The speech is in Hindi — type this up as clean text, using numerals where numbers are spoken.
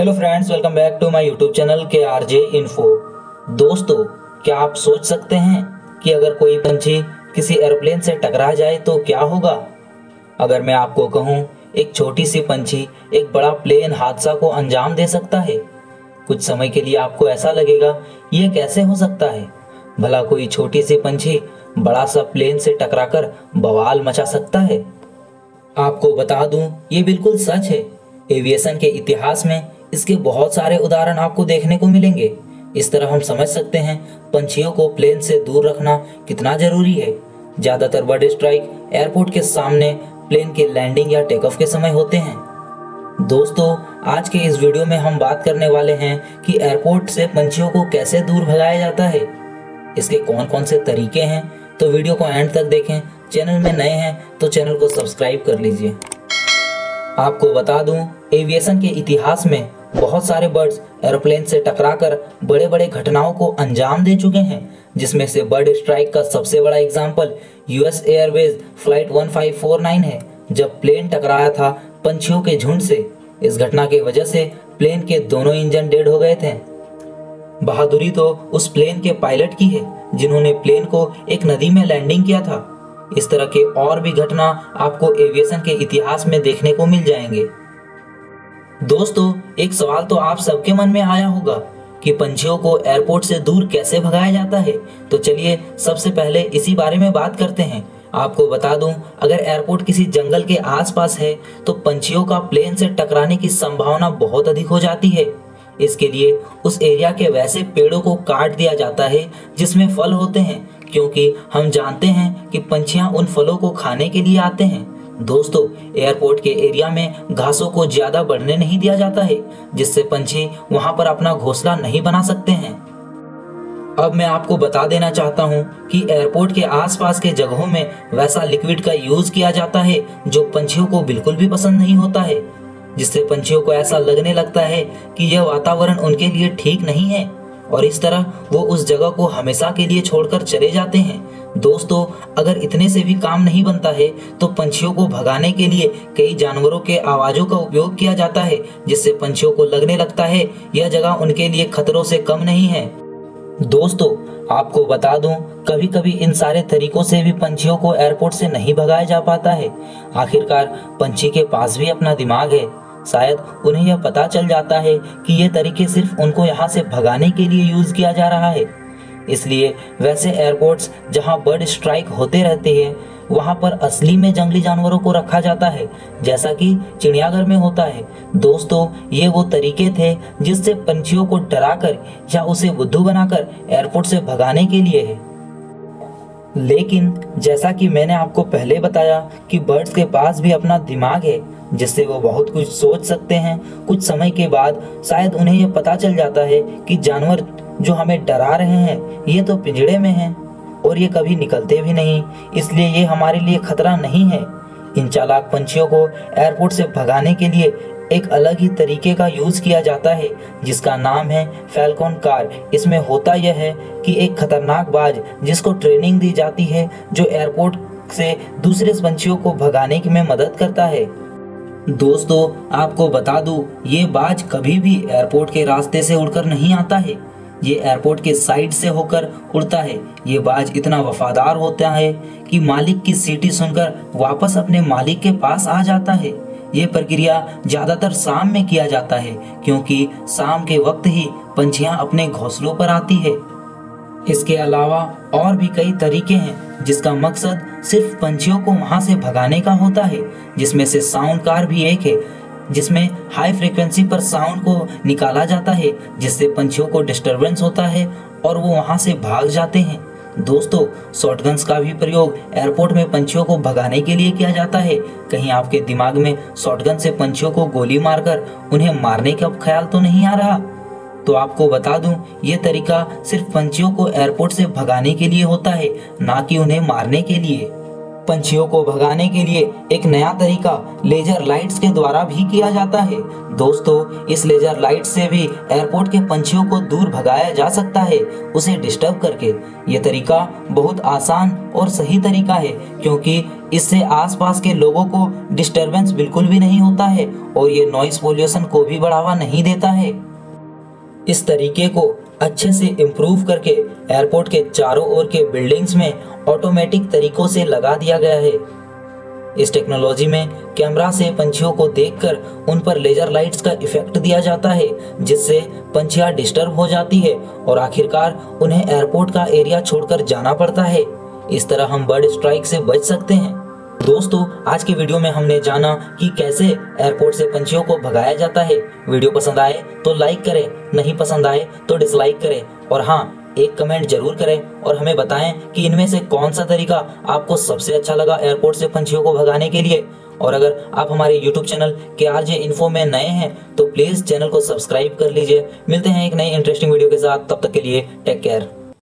Hello friends, welcome back to my YouTube channel के आरजे इन्फो। दोस्तों, क्या आप सोच सकते हैं कि अगर कोई पंछी किसी एरोप्लेन से टकरा जाए तो क्या होगा? अगर मैं आपको कहूं, एक छोटी सी पंछी एक बड़ा प्लेन हादसा को अंजाम दे सकता है। कुछ समय के लिए आपको ऐसा लगेगा, ये कैसे हो सकता है? भला कोई छोटी सी पंछी बड़ा सा प्लेन से टकराकर बवाल मचा सकता है? आपको बता दूं, ये बिल्कुल सच है। एविएशन के इतिहास में इसके बहुत सारे उदाहरण आपको देखने को मिलेंगे। इस तरह हम समझ सकते हैं पंछियों को प्लेन से दूर रखना कितना जरूरी है। ज्यादातर बर्ड स्ट्राइक एयरपोर्ट के सामने प्लेन के लैंडिंग या टेक ऑफ के समय होते हैं। दोस्तों, आज के इस वीडियो में हम बात करने वाले हैं कि एयरपोर्ट से पंछियों को कैसे दूर भगाया जाता है। इसके कौन कौन से तरीके हैं, तो वीडियो को एंड तक देखें। चैनल में नए हैं तो चैनल को सब्सक्राइब कर लीजिए। आपको बता दूं, एविएशन के इतिहास में बहुत सारे बर्ड्स एरोप्लेन से टकराकर बड़े बड़े घटनाओं को अंजाम दे चुके हैं, जिसमें से बर्ड स्ट्राइक का सबसे बड़ा एग्जाम्पल यूएस एयरवेज फ्लाइट 1549 है, जब प्लेन टकराया था पंछियों के झुंड से। इस घटना की वजह से प्लेन के दोनों इंजन डेड हो गए थे। बहादुरी तो उस प्लेन के पायलट की है, जिन्होंने प्लेन को एक नदी में लैंडिंग किया था। इस तरह के और भी घटना आपको एविएशन के इतिहास में देखने को मिल जाएंगे। दोस्तों, एक सवाल तो आप सबके मन में आया होगा कि पंछियों को एयरपोर्ट से दूर कैसे भगाया जाता है। तो चलिए सबसे पहले इसी बारे में बात करते हैं। आपको बता दूं, अगर एयरपोर्ट किसी जंगल के आसपास है तो पंछियों का प्लेन से टकराने की संभावना बहुत अधिक हो जाती है। इसके लिए उस एरिया के वैसे पेड़ों को काट दिया जाता है जिसमें फल होते हैं, क्योंकि हम जानते हैं कि पंछियां उन फलों को खाने के लिए आते हैं। दोस्तों, एयरपोर्ट के एरिया में घासों को ज्यादा बढ़ने नहीं दिया जाता है, जिससे पंछी वहां पर अपना घोंसला नहीं बना सकते हैं। अब मैं आपको बता देना चाहता हूं कि एयरपोर्ट के आसपास के जगहों में वैसा लिक्विड का यूज किया जाता है जो पंछियों को बिल्कुल भी पसंद नहीं होता है, जिससे पंछियों को ऐसा लगने लगता है कि यह वातावरण उनके लिए ठीक नहीं है, और इस तरह वो उस जगह को हमेशा के लिए छोड़कर चले जाते हैं। दोस्तों, अगर इतने से भी काम नहीं बनता है तो पंछियों को भगाने के लिए कई जानवरों के आवाजों का उपयोग किया जाता है, जिससे पंछियों को लगने लगता है यह जगह उनके लिए खतरों से कम नहीं है। दोस्तों, आपको बता दूं, कभी कभी इन सारे तरीकों से भी पंछियों को एयरपोर्ट से नहीं भगाया जा पाता है। आखिरकार पंछी के पास भी अपना दिमाग है। शायद उन्हें यह पता चल जाता है कि ये तरीके सिर्फ उनको यहाँ से भगाने के लिए यूज किया जा रहा है। इसलिए वैसे एयरपोर्ट्स जहाँ बर्ड स्ट्राइक होते रहते हैं, वहाँ पर असली में जंगली जानवरों को रखा जाता है, जैसा कि चिड़ियाघर में होता है। दोस्तों, ये वो तरीके थे जिससे पंछियों को डराकर या उसे बुद्धू बनाकर एयरपोर्ट से भगाने के लिए है। लेकिन जैसा कि मैंने आपको पहले बताया कि बर्ड्स के पास भी अपना दिमाग है, जिससे वो बहुत कुछ सोच सकते हैं। कुछ समय के बाद शायद उन्हें यह पता चल जाता है कि जानवर जो हमें डरा रहे हैं ये तो पिंजड़े में हैं और ये कभी निकलते भी नहीं, इसलिए ये हमारे लिए खतरा नहीं है। इन चालाक पंछियों को एयरपोर्ट से भगाने के लिए एक अलग ही तरीके का यूज किया जाता है, जिसका नाम है फैल्कन कार। इसमें होता यह है कि एक खतरनाक बाज जिसको ट्रेनिंग दी जाती है, जो एयरपोर्ट से दूसरे पंछियों को भगाने में मदद करता है। दोस्तों, आपको बता दूं, ये बाज कभी भी एयरपोर्ट के रास्ते से उड़कर नहीं आता है, ये एयरपोर्ट के साइड से होकर उड़ता है। ये बाज इतना वफादार होता है कि मालिक की सीटी सुनकर वापस अपने मालिक के पास आ जाता है। ये प्रक्रिया ज्यादातर शाम में किया जाता है, क्योंकि शाम के वक्त ही पंछियां अपने घोंसलों पर आती है। इसके अलावा और भी कई तरीके हैं जिसका मकसद सिर्फ पंछियों को वहां से भगाने का होता है, जिसमें से साउंड कार भी एक है, जिसमें हाई फ्रीक्वेंसी पर साउंड को निकाला जाता है, जिससे पंछियों को डिस्टरबेंस होता है और वो वहां से भाग जाते हैं। दोस्तों, शॉटगन्स का भी प्रयोग एयरपोर्ट में पंछियों को भगाने के लिए किया जाता है। कहीं आपके दिमाग में शॉटगन से पंछियों को गोली मारकर उन्हें मारने का ख्याल तो नहीं आ रहा? तो आपको बता दूं, ये तरीका सिर्फ पंछियों को एयरपोर्ट से भगाने के लिए होता है, ना कि उन्हें मारने के लिए। पंछियों को भगाने के लिए एक नया तरीका लेजर लाइट्स के द्वारा भी किया जाता है। दोस्तों, इस लेजर लाइट से भी एयरपोर्ट के पंछियों को दूर भगाया जा सकता है, उसे डिस्टर्ब करके। ये तरीका बहुत आसान और सही तरीका है, क्योंकि इससे आसपास के लोगों को डिस्टरबेंस बिल्कुल भी नहीं होता है और ये नॉइस पोल्यूशन को भी बढ़ावा नहीं देता है। इस तरीके को अच्छे से इम्प्रूव करके एयरपोर्ट के चारों ओर के बिल्डिंग्स में ऑटोमेटिक तरीकों से लगा दिया गया है। इस टेक्नोलॉजी में कैमरा से पंछियों को देखकर उन पर लेजर लाइट्स का इफेक्ट दिया जाता है, जिससे पंछियां डिस्टर्ब हो जाती है और आखिरकार उन्हें एयरपोर्ट का एरिया छोड़कर जाना पड़ता है। इस तरह हम बर्ड स्ट्राइक से बच सकते हैं। दोस्तों, आज की वीडियो में हमने जाना कि कैसे एयरपोर्ट से पंछियों को भगाया जाता है। वीडियो पसंद आए तो लाइक करें, नहीं पसंद आए तो डिसलाइक करें और हाँ, एक कमेंट जरूर करें और हमें बताएं कि इनमें से कौन सा तरीका आपको सबसे अच्छा लगा एयरपोर्ट से पंछियों को भगाने के लिए। और अगर आप हमारे YouTube चैनल KRJ Info में नए हैं तो प्लीज चैनल को सब्सक्राइब कर लीजिए। मिलते हैं एक नई इंटरेस्टिंग वीडियो के साथ, तब तक के लिए टेक केयर।